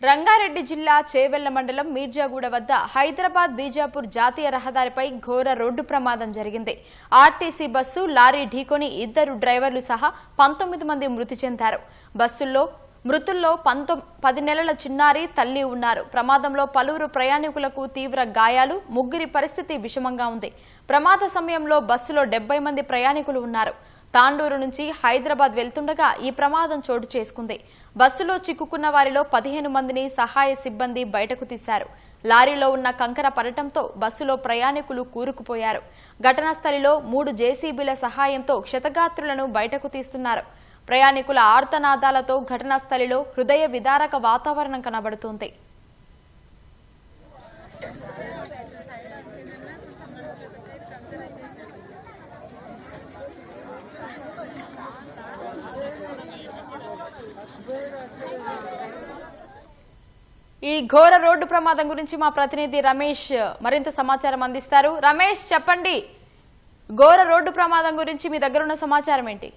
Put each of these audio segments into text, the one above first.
రంగారెడ్డి జిల్లా చేవెళ్ల మండలం మీర్జాగూడ వద్ద హైదరాబాద్ బీజాపూర్ జాతీయ రహదారిపై ఘోర రోడ్డు ప్రమాదం జరిగింది. ఆర్టీసీ బస్సు లారీ ఢీకొని 2 డ్రైవర్లు సహా 19 మంది మృతి చెందారు. మృతుల్లో 10 నెలల చిన్నారి తల్లి ఉన్నారు. ప్రమాదంలో పలువురు ప్రయాణికులకు తీవ్ర గాయాలు, ముగ్గురి పరిస్థితి విషమంగా ఉంది. ప్రమాద సమయంలో బస్సులో 70 మంది ప్రయాణికులు ఉన్నారు. తాండూరు నుంచి హైదరాబాద్ వెళ్తుండగా ఈ ప్రమాదం చోటు చేసుకుంది. బస్సులో చిక్కుకున్న వారిలో 15 మందిని సహాయ సిబ్బంది బయటకు తీశారు. లారీలో ఉన్న కంకర పడటంతో బస్సులో ప్రయాణికులు కూరుకుపోయారు. ఘటనా స్థలిలో 3 జేసీబీల సహాయంతో క్షతగాత్రులను బయటకు తీస్తున్నారు. ప్రయాణికుల ఆర్తనాదాలతో ఘటనా స్థలిలో హృదయ విదారక వాతావరణం కనబడుతోంది. ఈ ఘోర రోడ్డు ప్రమాదం గురించి మా ప్రతినిధి రమేష్ మరింత సమాచారం అందిస్తారు. రమేష్, చెప్పండి, ఘోర రోడ్డు ప్రమాదం గురించి మీ దగ్గర ఉన్న సమాచారం ఏంటి?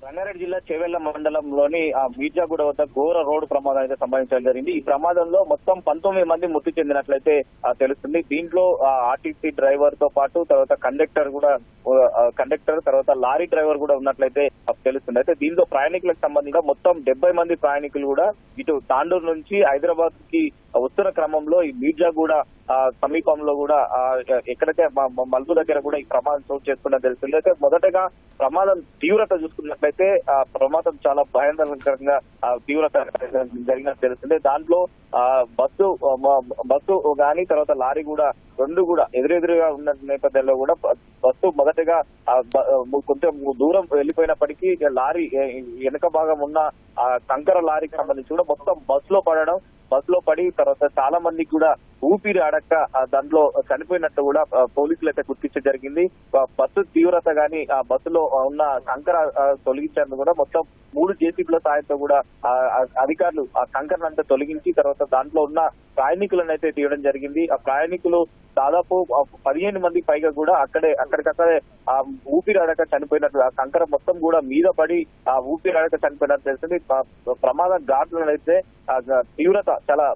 రంగారెడ్డి జిల్లా చేవెళ్ల మండలంలోని మీర్జాగూడ వద్ద ఘోర రోడ్డు ప్రమాదం అయితే సంభవించడం జరిగింది. ఈ ప్రమాదంలో మొత్తం 19 మంది మృతి చెందినట్లయితే తెలుస్తుంది. దీంట్లో ఆర్టీసీ డ్రైవర్ తో పాటు తర్వాత కండక్టర్ తర్వాత లారీ డ్రైవర్ కూడా ఉన్నట్లయితే తెలుస్తుంది. అయితే దీంట్లో ప్రయాణికులకు సంబంధించిన మొత్తం 70 మంది ప్రయాణికులు కూడా ఇటు తాండూరు నుంచి హైదరాబాద్ కి వస్తున్న క్రమంలో ఈ మీర్జాగూడ సమీపంలో కూడా ఎక్కడైతే మలుపు దగ్గర కూడా ఈ ప్రమాదం చోటు చేసుకున్నది తెలుస్తుంది. అయితే మొదటగా ప్రమాదం తీవ్రత చూసుకున్నట్లయితే ప్రమాదం చాలా భయంకరంగా తీవ్రత జరిగినట్టు తెలుస్తుంది. దాంట్లో బస్సు గానీ తర్వాత లారీ కూడా రెండు కూడా ఎదురెదురుగా ఉన్న నేపథ్యంలో కూడా బస్సు మొదటగా కొంచెం దూరం వెళ్ళిపోయినప్పటికీ లారీ వెనక భాగం ఉన్న కంకర లారీకి సంబంధించి కూడా మొత్తం బస్సులో పడి తర్వాత చాలా మందికి కూడా ఊపిరి ఆడక దాంట్లో చనిపోయినట్టు కూడా పోలీసులు అయితే గుర్తించడం జరిగింది. బస్సు తీవ్రత గాని ఆ బస్సులో ఉన్న కంకర తొలగించేందుకు కూడా మొత్తం 3 జేసీబీల సాయంతో కూడా అధికారులు ఆ కంకరను అంతా తొలగించి తర్వాత దాంట్లో ఉన్న ప్రయాణికులను అయితే తీయడం జరిగింది. ఆ ప్రయాణికులు దాదాపు 15 మంది పైగా కూడా అక్కడికక్కడే ఆ ఊపిరి ఆడక చనిపోయినట్టు, ఆ కంకర మొత్తం కూడా మీద పడి ఆ ఊపిరి ఆడక చనిపోయినట్టు తెలిసింది. ప్రమాద ఘాట్లను అయితే తీవ్రత చాలా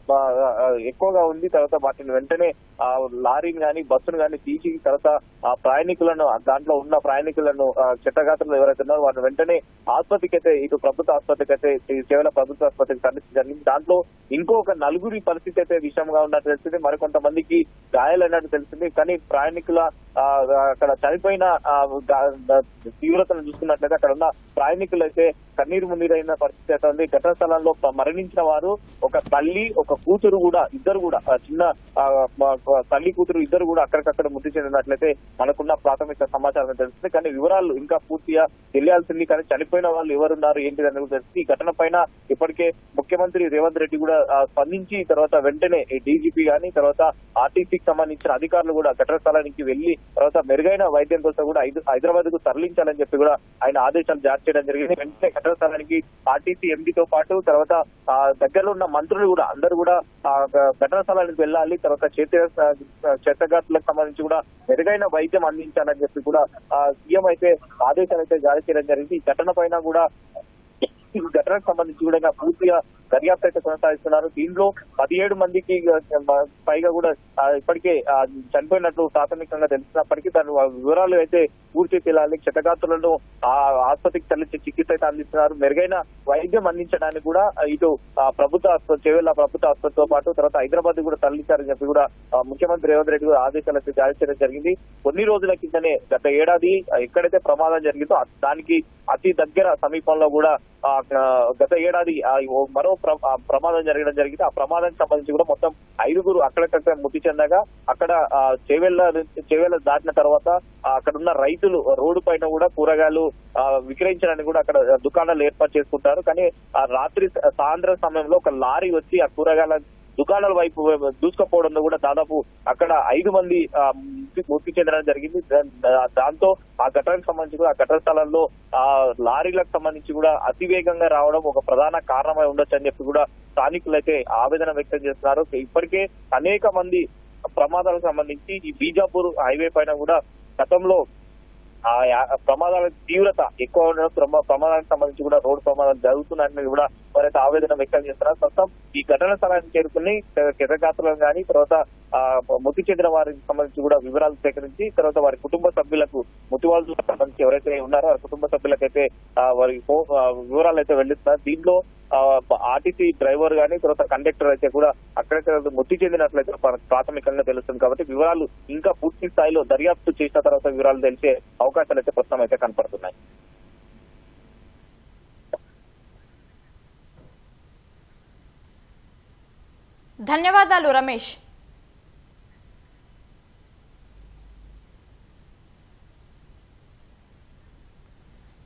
ఎక్కువగా ఉంది. తర్వాత వాటిని వెంటనే ఆ లారీని గాని బస్సును గాని తీసి తర్వాత ఆ ప్రయాణికులను దాంట్లో ఉన్న ప్రయాణికులను క్షతగాత్రులు ఎవరైతే ఉన్నారో వాటిని వెంటనే ఆసుపత్రికి అయితే ఇటు ప్రభుత్వ ఆసుపత్రికి అయితే కేవలం ప్రభుత్వ ఆసుపత్రికి తరలించడం జరిగింది. దాంట్లో ఇంకొక 4 పరిస్థితి అయితే విషమంగా ఉన్నట్టు తెలిసింది. మరికొంతమందికి గాయాలైనట్టు తెలిసింది. కానీ ప్రయాణికుల అక్కడ చనిపోయిన తీవ్రతను చూసుకున్నట్లయితే అక్కడ ఉన్న ప్రయాణికులు అయితే కన్నీరు మున్నీరైన పరిస్థితి అయితే ఉంది. ఘటనా స్థలంలో మరణించిన వారు ఒక తల్లి ఒక కూతురు కూడా ఇద్దరు కూడా చిన్న తల్లి కూతురు ఇద్దరు కూడా అక్కడికక్కడ మృతి చెందినట్లయితే మనకున్న ప్రాథమిక సమాచారం తెలుస్తుంది. కానీ వివరాలు ఇంకా పూర్తిగా తెలియాల్సింది. కానీ చనిపోయిన వాళ్ళు ఎవరున్నారు ఏంటి అనేది తెలుస్తుంది. ఈ ఘటన పైన ఇప్పటికే ముఖ్యమంత్రి రేవంత్ రెడ్డి కూడా స్పందించి తర్వాత వెంటనే డీజీపీ గాని తర్వాత ఆర్టీసీకి సంబంధించిన అధికారులు కూడా ఘటన స్థలానికి వెళ్లి తర్వాత మెరుగైన వైద్యం కోసం కూడా హైదరాబాద్ కు తరలించాలని చెప్పి కూడా ఆయన ఆదేశాలు జారీ చేయడం జరిగింది. వెంటనే ఘటన స్థలానికి ఆర్టీసీ ఎండీతో పాటు తర్వాత దగ్గరలో ఉన్న మంత్రులు కూడా అందరూ కూడా ఘటనా స్థలానికి వెళ్ళాలి. తర్వాత క్షతగాత్రులకు సంబంధించి కూడా మెరుగైన వైద్యం అందించాలని చెప్పి కూడా సీఎం అయితే ఆదేశాలు అయితే జారీ చేయడం జరిగింది. ఈ ఘటన పైన కూడా ఘటనకు సంబంధించి కూడా పూర్తిగా దర్యాప్తు అయితే కొనసాగిస్తున్నారు. దీంట్లో 17 మందికి పైగా కూడా ఇప్పటికే చనిపోయినట్లు ప్రాథమికంగా తెలిసినప్పటికీ దాని వివరాలు అయితే పూర్తి తెలియాలి. క్షతగాత్రులను ఆసుపత్రికి తరలించే చికిత్స అయితే అందిస్తున్నారు. మెరుగైన వైద్యం అందించడానికి కూడా ఇటు చేవెళ్ల ప్రభుత్వ ఆసుపత్రితో పాటు తర్వాత హైదరాబాద్ కూడా తరలించారని చెప్పి కూడా ముఖ్యమంత్రి రేవంత్ రెడ్డి కూడా ఆదేశాలు అయితే జారీ చేయడం జరిగింది. కొన్ని రోజుల కిందనే గత ఏడాది ఎక్కడైతే ప్రమాదం జరిగిందో దానికి అతి దగ్గర సమీపంలో కూడా గత ఏడాది మరో ప్రమాదం జరగడం జరిగింది. ఆ ప్రమాదానికి సంబంధించి కూడా మొత్తం 5 అక్కడక్కడ మృతి చెందగా అక్కడ చేవెళ్ల దాటిన తర్వాత అక్కడ ఉన్న రైతులు రోడ్డు పైన కూడా కూరగాయలు విక్రయించడానికి కూడా అక్కడ దుకాణాలు ఏర్పాటు చేసుకుంటారు. కానీ ఆ సాయంత్రం సమయంలో ఒక లారీ వచ్చి ఆ కూరగాయల దుకాణాల వైపు దూసుకుపోవడంలో కూడా దాదాపు అక్కడ 5 మంది మృతి చెందడం జరిగింది. దాంతో ఆ ఘటనకు సంబంధించి కూడా ఆ ఘటన స్థలంలో ఆ లారీలకు సంబంధించి కూడా అతివేగంగా రావడం ఒక ప్రధాన కారణమై ఉండొచ్చు అని చెప్పి కూడా స్థానికులు అయితే ఆవేదన వ్యక్తం చేస్తున్నారు. ఇప్పటికే అనేక మంది ప్రమాదాలకు సంబంధించి ఈ బీజాపూర్ హైవే పైన కూడా గతంలో ప్రమాదాల తీవ్రత ఎక్కువ ఉండడం, ప్రమాదానికి సంబంధించి కూడా రోడ్డు ప్రమాదాలు జరుగుతున్నాయని కూడా వారైతే ఆవేదన వ్యక్తం చేస్తున్నారు. ప్రస్తుతం ఈ ఘటన స్థలానికి చేరుకుని క్షతగాత్రులను కానీ తర్వాత మృతి చెందిన వారికి సంబంధించి కూడా వివరాలు సేకరించి తర్వాత వారి కుటుంబ సభ్యులకు మృతివాళ్ళకు సంబంధించి ఎవరైతే ఉన్నారో ఆ కుటుంబ సభ్యులకైతే వారి వివరాలు అయితే వెళ్లిస్తున్నారు. దీంట్లో ఆర్టీసీ డ్రైవర్ గానీ తర్వాత కండక్టర్ అయితే కూడా అక్కడైతే మృతి చెందినట్లయితే ప్రాథమికంగా తెలుస్తుంది. కాబట్టి వివరాలు ఇంకా పూర్తి స్థాయిలో దర్యాప్తు చేసిన తర్వాత వివరాలు తెలిసే అవకాశాలు అయితే ప్రస్తుతం అయితే కనపడుతున్నాయి. ధన్యవాదాలు రమేష్.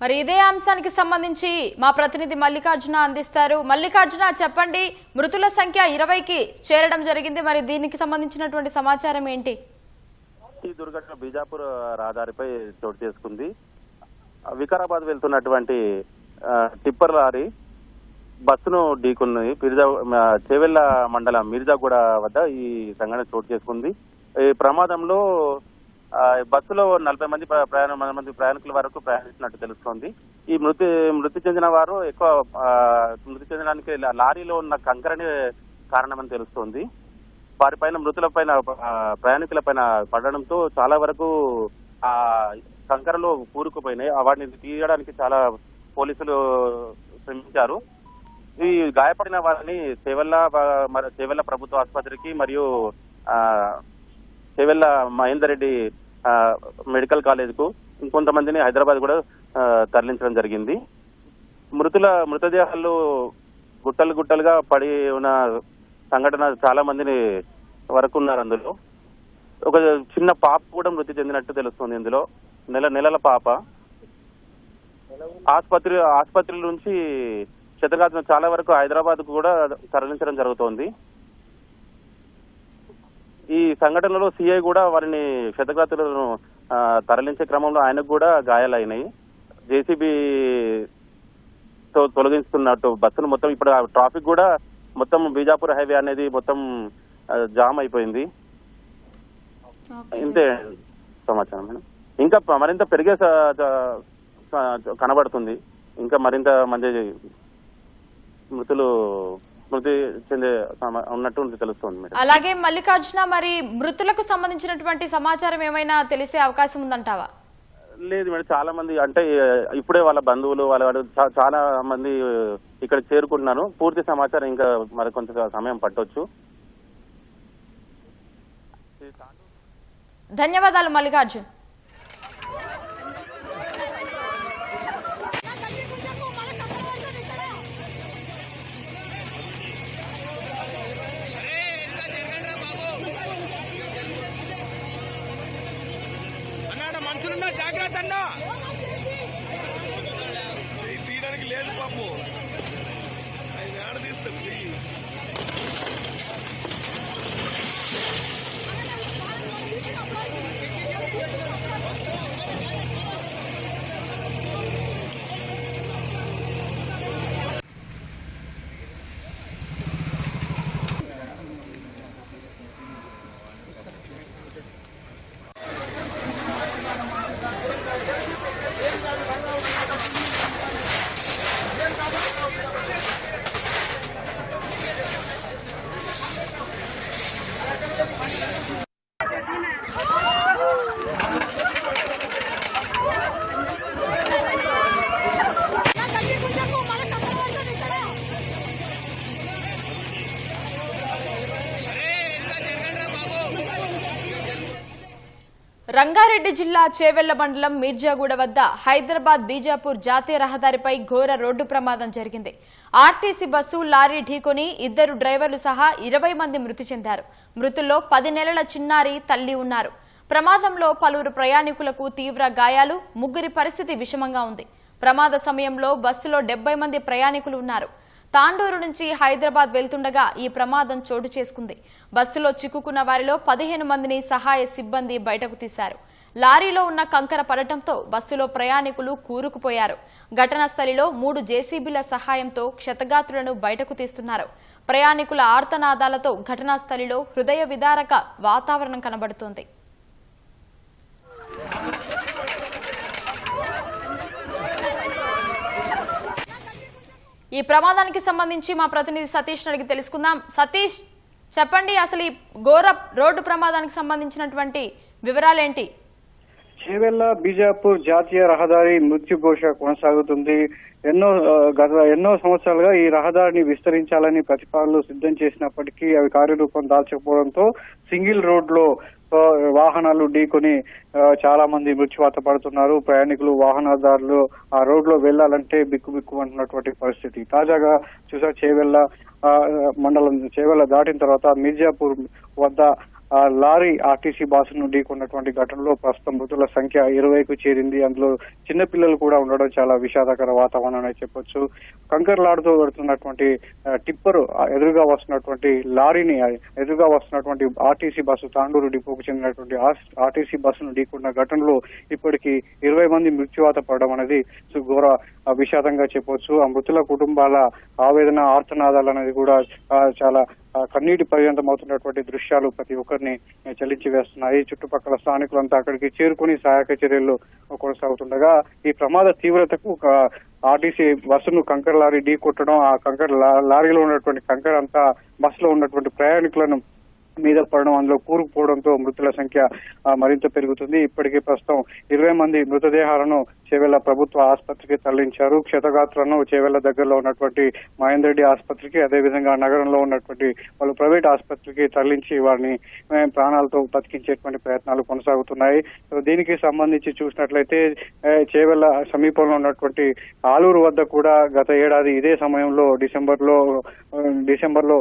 మరి ఇదే అంశానికి సంబంధించి మా ప్రతినిధి మల్లికార్జున అందిస్తారు. మల్లికార్జున, చెప్పండి, మృతుల సంఖ్య 20కి చేరడం జరిగింది. మరి దీనికి సంబంధించినటువంటి సమాచారం ఏంటి? ఈ దుర్ఘటన బీజాపూర్ రహదారిపై చోటు చేసుకుంది. వికారాబాద్ వెళ్తున్నటువంటి టిప్పర్ లారీ బస్సును ఢీకొన్నది. చేవెళ్ల మండలం మిర్జాగూడ వద్ద ఈ సంఘటన చోటు చేసుకుంది. ఈ ప్రమాదంలో బస్సులో 40 మంది ప్రయాణికుల వరకు ప్రయాణిస్తున్నట్టు తెలుస్తోంది. ఈ మృతి చెందిన వారు ఎక్కువ మృతి చెందడానికి లారీలో ఉన్న కంకరని కారణమని తెలుస్తోంది. వారిపైన మృతులపైన ప్రయాణికుల పైన పడడంతో చాలా వరకు ఆ కంకరలో కూరుకుపోయినాయి. వాటిని తీయడానికి చాలా పోలీసులు శ్రమించారు. ఈ గాయపడిన వారిని చేవెళ్ల ప్రభుత్వ ఆసుపత్రికి మరియు చేవెళ్ల మహేందర్ రెడ్డి మెడికల్ కాలేజ్ కు ఇంకొంతమందిని హైదరాబాద్ కూడా తరలించడం జరిగింది. మృతదేహాలు గుట్టలుగా పడి ఉన్న సంఘటన చాలా మందిని వరకు ఉన్నారు. అందులో ఒక చిన్న పాప కూడా మృతి చెందినట్టు తెలుస్తుంది. ఇందులో నెలల పాప. ఆసుపత్రి నుంచి క్షతగాత్రులు చాలా వరకు హైదరాబాద్ కు కూడా తరలించడం జరుగుతోంది. ఈ సంఘటనలో సిఐ కూడా వారిని క్షతగాత్రులను తరలించే క్రమంలో ఆయనకు కూడా గాయాలైనాయి. జేసీబీ తో తొలగిస్తున్నట్టు బస్సును మొత్తం ఇప్పుడు ట్రాఫిక్ కూడా మొత్తం బీజాపూర్ హైవే అనేది మొత్తం జామ్ అయిపోయింది. ఇంతే సమాచారం మేడం. ఇంకా మరింత పెరిగే కనబడుతుంది. ఇంకా మరింత మంది మృతి చెందే ఉన్నట్టు తెలుస్తోంది మేడం. అలాగే మల్లికార్జున, మరి మృతులకు సంబంధించినటువంటి సమాచారం ఏమైనా తెలిసే అవకాశం ఉందంటావా? లేదు మేడం, చాలా మంది అంటే ఇప్పుడే వాళ్ళ బంధువులు వాళ్ళ చాలా మంది ఇక్కడ చేరుకుంటున్నారు. పూర్తి సమాచారం ఇంకా మరి కొంత సమయం పట్టొచ్చు. ధన్యవాదాలు మల్లికార్జున్. మనుషులున్నా జాగ్రత్త అన్నా, తీయడానికి లేదు పాపు, ఆయన ఆడ తీస్తుంది. రంగారెడ్డి జిల్లా చేవెళ్ల మండలం మిర్జాగూడ వద్ద హైదరాబాద్ బీజాపూర్ జాతీయ రహదారిపై ఘోర రోడ్డు ప్రమాదం జరిగింది. ఆర్టీసీ బస్సు లారీ ఢీకొని 2 డ్రైవర్లు సహా 20 మంది మృతి చెందారు. మృతుల్లో 10 నెలల చిన్నారి తల్లి ఉన్నారు. ప్రమాదంలో పలువురు ప్రయాణికులకు తీవ్ర గాయాలు, 3 పరిస్థితి విషమంగా ఉంది. ప్రమాద సమయంలో బస్సులో 70 మంది ప్రయాణికులు ఉన్నారు. తాండూరు నుంచి హైదరాబాద్ వెళ్తుండగా ఈ ప్రమాదం చోటు చేసుకుంది. బస్సులో చిక్కుకున్న వారిలో 15 మందిని సహాయ సిబ్బంది బయటకు తీశారు. లారీలో ఉన్న కంకర పడటంతో బస్సులో ప్రయాణికులు కూరుకుపోయారు. ఘటనా స్థలిలో 3 జేసీబీల సహాయంతో క్షతగాత్రులను బయటకు తీస్తున్నారు. ప్రయాణికుల ఆర్తనాదాలతో ఘటనా స్థలిలో హృదయ విదారక వాతావరణం కనబడుతోంది. ఈ ప్రమాదానికి సంబంధించి మా ప్రతినిధి సతీష్ అడిగి తెలుసుకుందాం. సతీష్, చెప్పండి, అసలు ఈ ఘోర రోడ్డు ప్రమాదానికి సంబంధించినటువంటి వివరాలేంటి? చేవెళ్ల బీజాపూర్ జాతీయ రహదారి మృత్యుఘోష కొనసాగుతుంది. గత ఎన్నో సంవత్సరాలుగా ఈ రహదారిని విస్తరించాలని ప్రతిపాదనలు సిద్ధం చేసినప్పటికీ అవి కార్యరూపం దాల్చకపోవడంతో సింగిల్ రోడ్ లో వాహనాలు ఢీకొని చాలా మంది మృత్యువాత పడుతున్నారు. ప్రయాణికులు, వాహనదారులు ఆ రోడ్ లో వెళ్లాలంటే బిక్కుబిక్కుమంటున్నటువంటి పరిస్థితి. తాజాగా చూసా చేవెళ్ల మండలం చేవెళ్ల దాటిన తర్వాత మిర్జాపూర్ వద్ద లారీ ఆర్టీసీ బస్సును ఢీకొన్నటువంటి ఘటనలో ప్రస్తుతం మృతుల సంఖ్య 20కు చేరింది. అందులో చిన్నపిల్లలు కూడా ఉండడం చాలా విషాదకర వాతావరణం అని చెప్పొచ్చు. కంకర్లాడుతూ వెడుతున్నటువంటి టిప్పర్ ఎదురుగా వస్తున్నటువంటి లారీని ఎదురుగా వస్తున్నటువంటి ఆర్టీసీ బస్సు తాండూరు డిపోకు చెందినటువంటి ఆర్టీసీ బస్సును ఢీకొన్న ఘటనలో ఇప్పటికీ 20 మంది మృత్యువాత పడడం అనేది ఘోర విషాదంగా చెప్పొచ్చు. ఆ మృతుల కుటుంబాల ఆవేదన, ఆర్తనాదాలు అనేది కూడా చాలా కన్నీటి పర్యంతం అవుతున్నటువంటి దృశ్యాలు ప్రతి ఒక్కరిని చలించి వేస్తున్నాయి. చుట్టుపక్కల స్థానికులంతా అక్కడికి చేరుకుని సహాయక చర్యలు కొనసాగుతుండగా ఈ ప్రమాద తీవ్రతకు ఆర్టీసీ బస్సును కంకర్ లారీ ఢీ కొట్టడం, ఆ కంకర్ లారీలో ఉన్నటువంటి కంకర్ అంతా బస్సులో ఉన్నటువంటి ప్రయాణికులను మీద పడడం, అందులో కూరుకుపోవడంతో మృతుల సంఖ్య మరింత పెరుగుతుంది. ఇప్పటికే ప్రస్తుతం 20 మంది మృతదేహాలను చేవెళ్ల ప్రభుత్వ ఆసుపత్రికి తరలించారు. క్షతగాత్రులను చేవెళ్ల దగ్గరలో ఉన్నటువంటి మహేందర్ రెడ్డి ఆసుపత్రికి, అదేవిధంగా నగరంలో ఉన్నటువంటి వాళ్ళు ప్రైవేట్ ఆసుపత్రికి తరలించి వారిని ప్రాణాలతో బతికించేటువంటి ప్రయత్నాలు కొనసాగుతున్నాయి. దీనికి సంబంధించి చూసినట్లయితే చేవెళ్ల సమీపంలో ఉన్నటువంటి ఆలూరు వద్ద కూడా గత ఏడాది ఇదే సమయంలో డిసెంబర్లో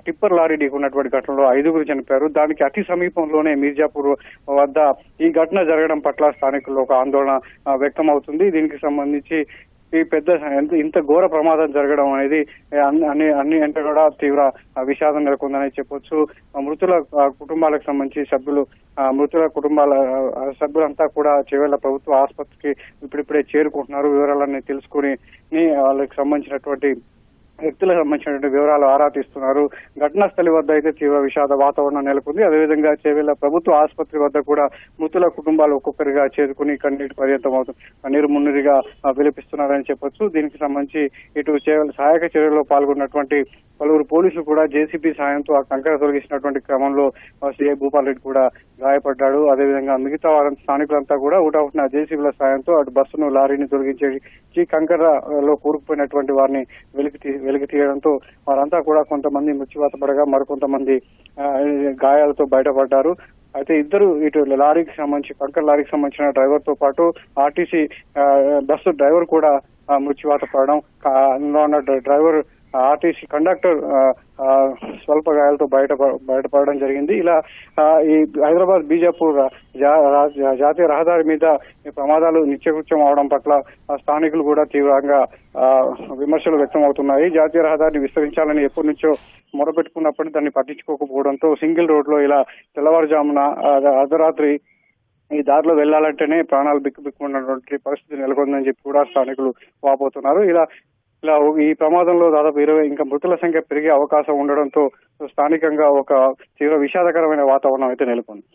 టిప్పర్ లారీ ఢీకున్నటువంటి ఘటనలో 5గురు చనిపోయారు. దానికి అతి సమీపంలోనే మిర్జాపూర్ వద్ద ఈ ఘటన జరగడం పట్ల స్థానికుల్లో ఒక ఆందోళన వ్యక్తం అవుతుంది. దీనికి సంబంధించి ఈ ఇంత ఘోర ప్రమాదం జరగడం అనేది అన్ని అంటే కూడా తీవ్ర విషాదం నెలకొందని చెప్పొచ్చు. మృతుల కుటుంబాలకు సంబంధించి మృతుల కుటుంబాల సభ్యులంతా కూడా చేవెళ్ల ప్రభుత్వ ఆసుపత్రికి ఇప్పుడిప్పుడే చేరుకుంటున్నారు. వివరాలన్నీ తెలుసుకుని వాళ్ళకి సంబంధించినటువంటి వ్యక్తులకు సంబంధించినటువంటి వివరాలు ఆరా తీస్తున్నారు. ఘటనా స్థలి వద్ద అయితే తీవ్ర విషాద వాతావరణం నెలకొంది. అదేవిధంగా చేవెళ్ల ప్రభుత్వ ఆసుపత్రి వద్ద కూడా మృతుల కుటుంబాలు ఒక్కొక్కరిగా చేరుకుని కన్నీటి పర్యంతం కన్నీరు మున్నీరుగా విలపిస్తున్నారని చెప్పొచ్చు. దీనికి సంబంధించి ఇటు చేవెళ్ల సహాయక చర్యల్లో పాల్గొన్నటువంటి పలువురు పోలీసులు కూడా జేసీబీ సాయంతో ఆ కంకర తొలగించినటువంటి క్రమంలో సిఐ భూపాల్ రెడ్డి కూడా గాయపడ్డాడు. అదేవిధంగా మిగతా వారంతా స్థానికులంతా కూడా ఊటవుతున్న జేసీబీల సాయంతో అటు బస్సును లారీని తొలగించేసి కంకరలో కూరుకుపోయినటువంటి వారిని వెలికి తీయడంతో వారంతా కూడా కొంతమంది మృత్యువాత పడగా మరికొంతమంది గాయాలతో బయటపడ్డారు. అయితే ఇద్దరు ఇటు కంకర్ లారీకి సంబంధించిన డ్రైవర్ తో పాటు ఆర్టీసీ బస్సు డ్రైవర్ కూడా మృత్యువాత పడడం, అందులో ఉన్న డ్రైవర్ ఆర్టీసీ కండక్టర్ స్వల్ప గాయాలతో బయటపడడం జరిగింది. ఇలా ఈ హైదరాబాద్ బీజాపూర్ జాతీయ రహదారి మీద ప్రమాదాలు నిత్యకృత్యం అవడం పట్ల స్థానికులు కూడా తీవ్రంగా విమర్శలు వ్యక్తం అవుతున్నాయి. జాతీయ రహదారిని విస్తరించాలని ఎప్పటి నుంచో మొరపెట్టుకున్నప్పటికీ దాన్ని పట్టించుకోకపోవడంతో సింగిల్ రోడ్ లో ఇలా తెల్లవారుజామున అర్ధరాత్రి ఈ దారిలో వెళ్లాలంటేనే ప్రాణాలు బిక్కుబిక్కున్నటువంటి పరిస్థితి నెలకొందని చెప్పి కూడా స్థానికులు వాపోతున్నారు. ఇలా ఈ ప్రమాదంలో దాదాపు 20 ఇంకా మృతుల సంఖ్య పెరిగే అవకాశం ఉండడంతో స్థానికంగా ఒక తీవ్ర విషాదకరమైన వాతావరణం అయితే నెలకొంది.